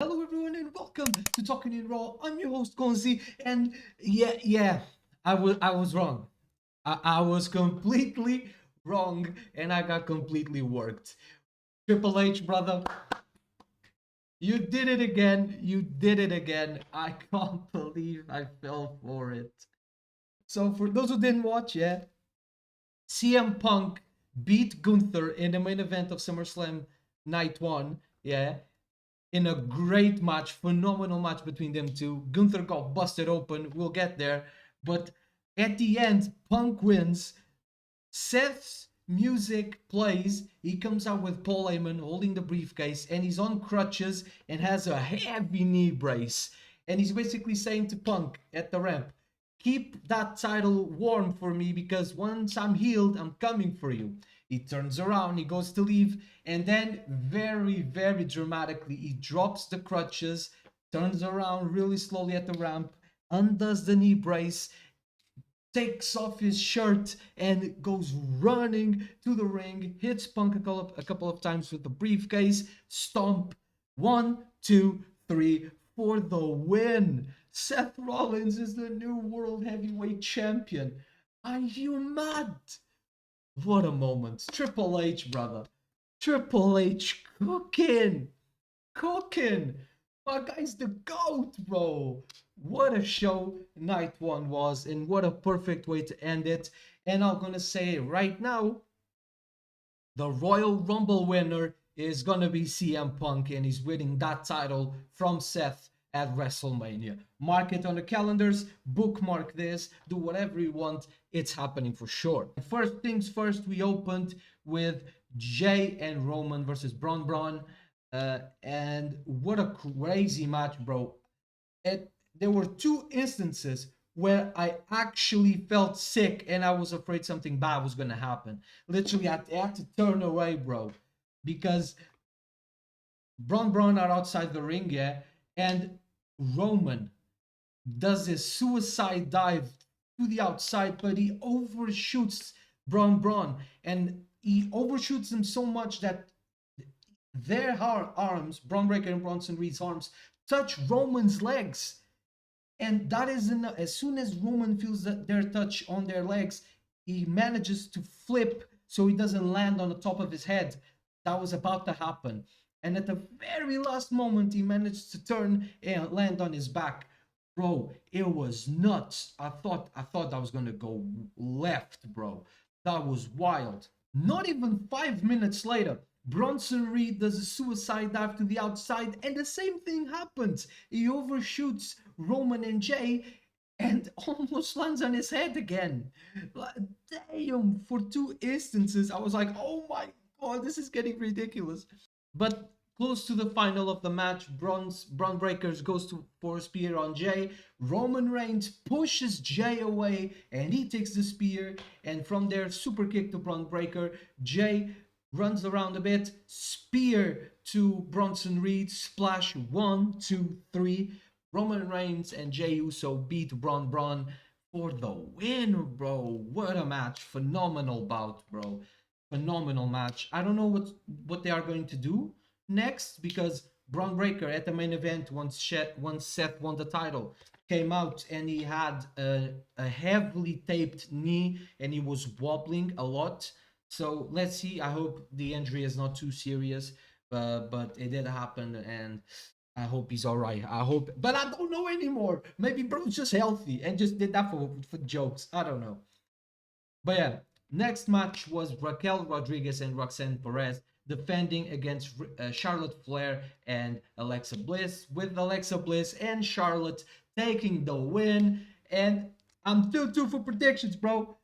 Hello everyone and welcome to Talking in Raw. I'm your host Gonzi, and yeah, I was wrong. I was completely wrong, and I got completely worked. Triple H, brother, you did it again. You did it again. I can't believe I fell for it. So for those who didn't watch yet, CM Punk beat Gunther in the main event of SummerSlam Night 1. Yeah, in a great match, phenomenal match between them two. Gunther got busted open. We'll get there. But at the end, Punk wins. Seth's music plays. He comes out with Paul Heyman holding the briefcase, and he's on crutches and has a heavy knee brace. And he's basically saying to Punk at the ramp, keep that title warm for me because once I'm healed, I'm coming for you. He turns around, he goes to leave, and then very dramatically, he drops the crutches, turns around really slowly at the ramp, undoes the knee brace, takes off his shirt and goes running to the ring, hits Punk a couple of times with the briefcase, stomp, 1, 2, 3 for the win. Seth Rollins is the new World Heavyweight Champion. Are you mad? What a moment. Triple H, brother. Triple H cooking. Cooking. My guy's the GOAT, bro. What a show night one was, and what a perfect way to end it. And I'm gonna say right now, the Royal Rumble winner is gonna be CM Punk, and he's winning that title from Seth at WrestleMania. Mark it on the calendars, bookmark this, do whatever you want. It's happening for sure. First things first, we opened with Jay and Roman versus Braun. And what a crazy match, bro. There were two instances where I actually felt sick and I was afraid something bad was going to happen. Literally, I had to turn away, bro, because Braun are outside the ring, yeah, and Roman does this suicide dive to the outside, but he overshoots Braun, and he overshoots him so much that their arms, Braun Breaker and Bronson Reed's arms, touch Roman's legs. And that is enough. As soon as Roman feels that their touch on their legs, he manages to flip so he doesn't land on the top of his head. That was about to happen. And at the very last moment, he managed to turn and land on his back. Bro, it was nuts. I thought that was gonna go left, bro. That was wild. Not even 5 minutes later, Bronson Reed does a suicide dive to the outside, and the same thing happens. He overshoots Roman and Jay and almost lands on his head again. Damn, for two instances, I was like, oh my god, this is getting ridiculous. But close to the final of the match, Braun Breakers goes for a spear on Jay. Roman Reigns pushes Jay away and he takes the spear. And from there, super kick to Braun Breaker. Jay runs around a bit, spear to Bronson Reed, splash 1, 2, 3. Roman Reigns and Jey Uso beat Braun for the win, bro. What a match. Phenomenal bout, bro. Phenomenal match. I don't know what they are going to do next because Braun Breaker at the main event once Seth won the title came out and he had a heavily taped knee and he was wobbling a lot. So let's see. I hope the injury is not too serious, but it did happen, and I hope he's all right. I hope, but I don't know anymore. Maybe bro's just healthy and just did that for jokes. I don't know. But yeah, next match was Raquel Rodriguez and Roxanne Perez defending against Charlotte Flair and Alexa Bliss, with Alexa Bliss and Charlotte taking the win. And I'm 2-2 for predictions, bro.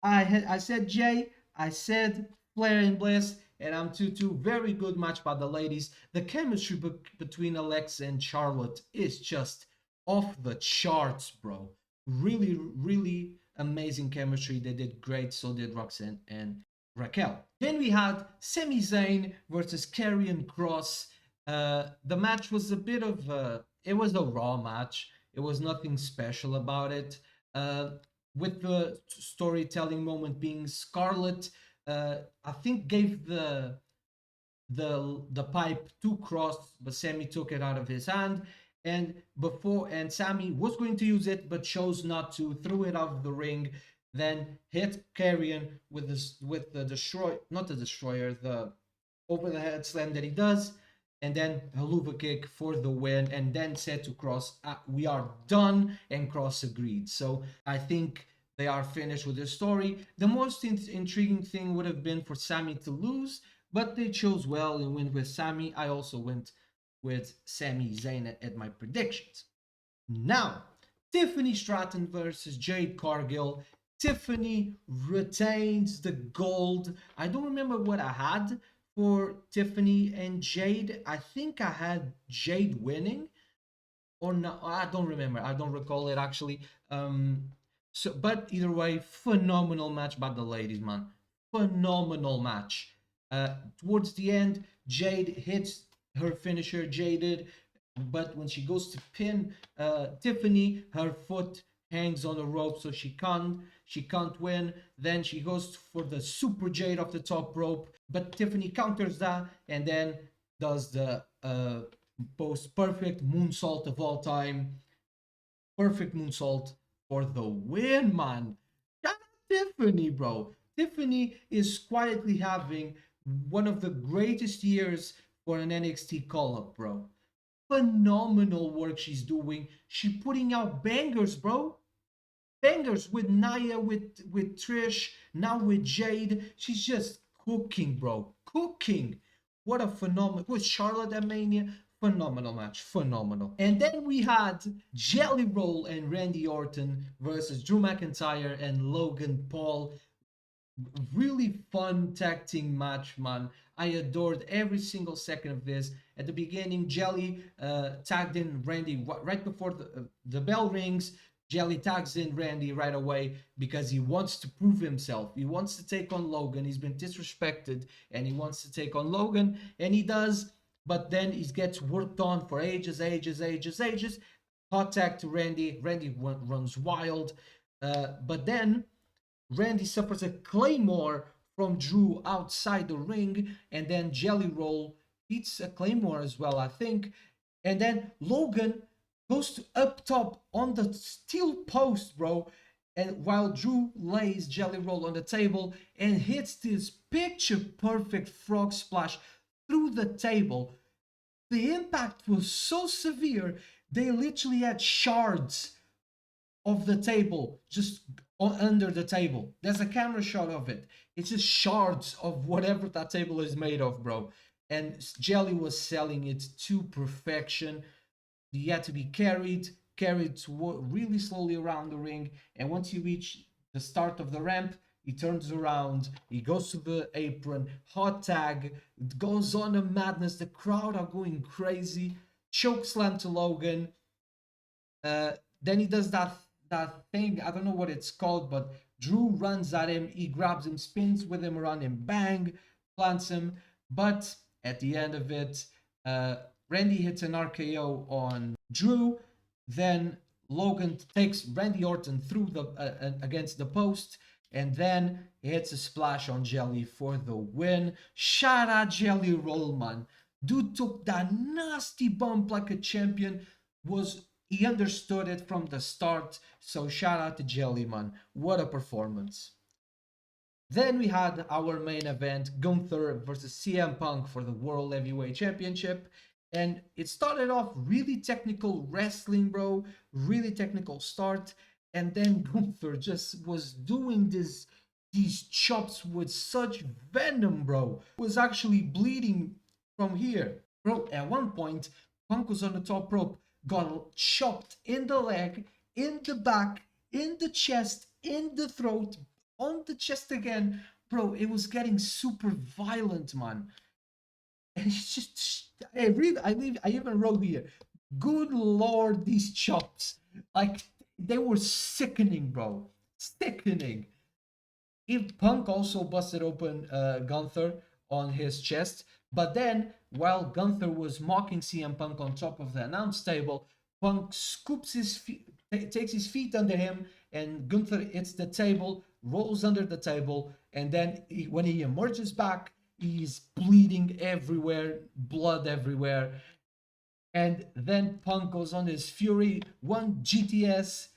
I said Jay, I said Flair and Bliss, and I'm 2-2. Very good match by the ladies. The chemistry between Alexa and Charlotte is just off the charts, bro. Really amazing chemistry. They did great. So did Roxanne and Raquel. Then we had Sami Zayn versus Karrion Kross. The match was a bit of it was a Raw match. It was nothing special about it. With the storytelling moment being Scarlett, I think gave the pipe to Cross, but Sammy took it out of his hand. And Sammy was going to use it, but chose not to. Threw it out of the ring. Then hit Carrion with the destroy, not the destroyer, the over the head slam that he does, and then haluva kick for the win, and then said to Cross, "We are done," and Cross agreed. So I think they are finished with the story. The most intriguing thing would have been for Sammy to lose, but they chose well and went with Sammy. I also went with Sami Zayn at my predictions. Now, Tiffany Stratton versus Jade Cargill. Tiffany retains the gold. I don't remember what I had for Tiffany and Jade. I think I had Jade winning, or no, I don't remember. I don't recall it actually. But either way, phenomenal match by the ladies, man. Phenomenal match. Towards the end, Jade hits her finisher, Jaded, but when she goes to pin Tiffany, her foot hangs on the rope, so she can't win. Then she goes for the super Jade off the top rope, but Tiffany counters that and then does the most perfect moonsault of all time. Perfect moonsault for the win, man. Shout out Tiffany, bro. Tiffany is quietly having one of the greatest years for an NXT call-up, bro. Phenomenal work she's doing. She's putting out bangers, bro. Bangers with Nia, with Trish, now with Jade. She's just cooking, bro. Cooking. What a phenomenal. With Charlotte at Mania. Phenomenal match. Phenomenal. And then we had Jelly Roll and Randy Orton versus Drew McIntyre and Logan Paul. Really fun tag team match, man. I adored every single second of this. At the beginning, Jelly tagged in Randy right before the bell rings. Jelly tags in Randy right away because he wants to prove himself. He wants to take on Logan. He's been disrespected and he wants to take on Logan, and he does. But then he gets worked on for ages. Hot tag to Randy. Randy runs wild. But then Randy suffers a claymore from Drew outside the ring, and then Jelly Roll beats a claymore as well, I think. And then Logan goes to up top on the steel post, bro. And while Drew lays Jelly Roll on the table and hits this picture perfect frog splash through the table, the impact was so severe, they literally had shards of the table just under the table. There's a camera shot of it. It's just shards of whatever that table is made of, bro. And Jelly was selling it to perfection. He had to be carried really slowly around the ring. And once he reached the start of the ramp, he turns around, he goes to the apron, hot tag, it goes on a madness. The crowd are going crazy. Choke slam to Logan. Then he does that thing, I don't know what it's called, but Drew runs at him, he grabs him, spins with him around him, bang, plants him. But at the end of it, Randy hits an RKO on Drew. Then Logan takes Randy Orton through against the post, and then hits a splash on Jelly for the win. Shout out Jelly Roll, man. Dude took that nasty bump like a champion. He understood it from the start, so shout out to Jelly, man. What a performance. Then we had our main event, Gunther versus CM Punk for the World Heavyweight Championship. And it started off really technical wrestling, bro. Really technical start. And then Gunther just was doing these chops with such venom, bro. Was actually bleeding from here. Bro, at one point, Punk was on the top rope, got chopped in the leg, in the back, in the chest, in the throat, on the chest again. Bro, it was getting super violent, man. And it's just, I even wrote here, good lord, these chops. Like, they were sickening, bro. Sickening. If Punk also busted open Gunther on his chest, but then while Gunther was mocking CM Punk on top of the announce table, Punk scoops his feet, takes his feet under him, and Gunther hits the table, rolls under the table, and then when he emerges back, He's bleeding everywhere, blood everywhere. And then Punk goes on his fury, one GTS.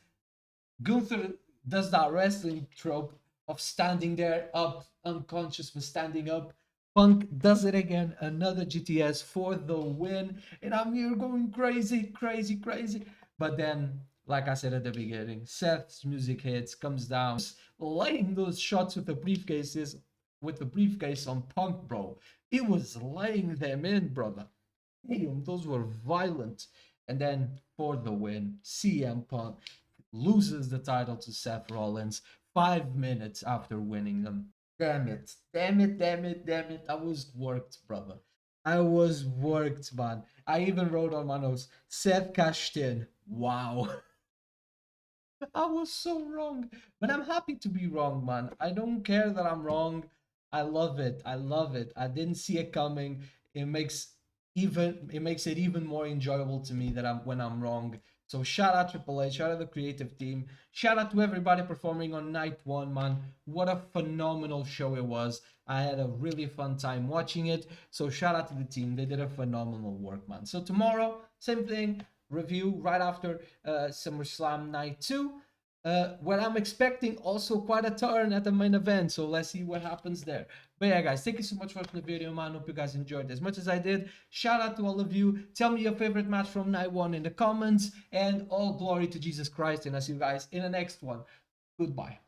Gunther does that wrestling trope of standing there up, unconscious but standing up. Punk does it again, another GTS for the win. And I'm here going crazy, crazy, crazy. But then, like I said at the beginning, Seth's music hits, comes down, laying those shots with the briefcases, with the briefcase on Punk, bro. It was laying them in, brother. Damn, those were violent. And then for the win, CM Punk loses the title to Seth Rollins 5 minutes after winning them. Damn it. Damn it, damn it, damn it. I was worked, brother. I was worked, man. I even wrote on my notes, Seth cashed in. Wow. I was so wrong. But I'm happy to be wrong, man. I don't care that I'm wrong. I love it. I love it. I didn't see it coming. It makes it even more enjoyable to me that when I'm wrong. So shout out Triple H, shout out the creative team, shout out to everybody performing on night one, man. What a phenomenal show it was. I had a really fun time watching it. So shout out to the team. They did a phenomenal work, man. So tomorrow, same thing, review right after SummerSlam night 2. Where I'm expecting also quite a turn at the main event, so let's see what happens there. But yeah, guys, thank you so much for watching the video, man. Hope you guys enjoyed as much as I did. Shout out to all of you. Tell me your favorite match from night one in the comments, and all glory to Jesus Christ. And I'll see you guys in the next one. Goodbye.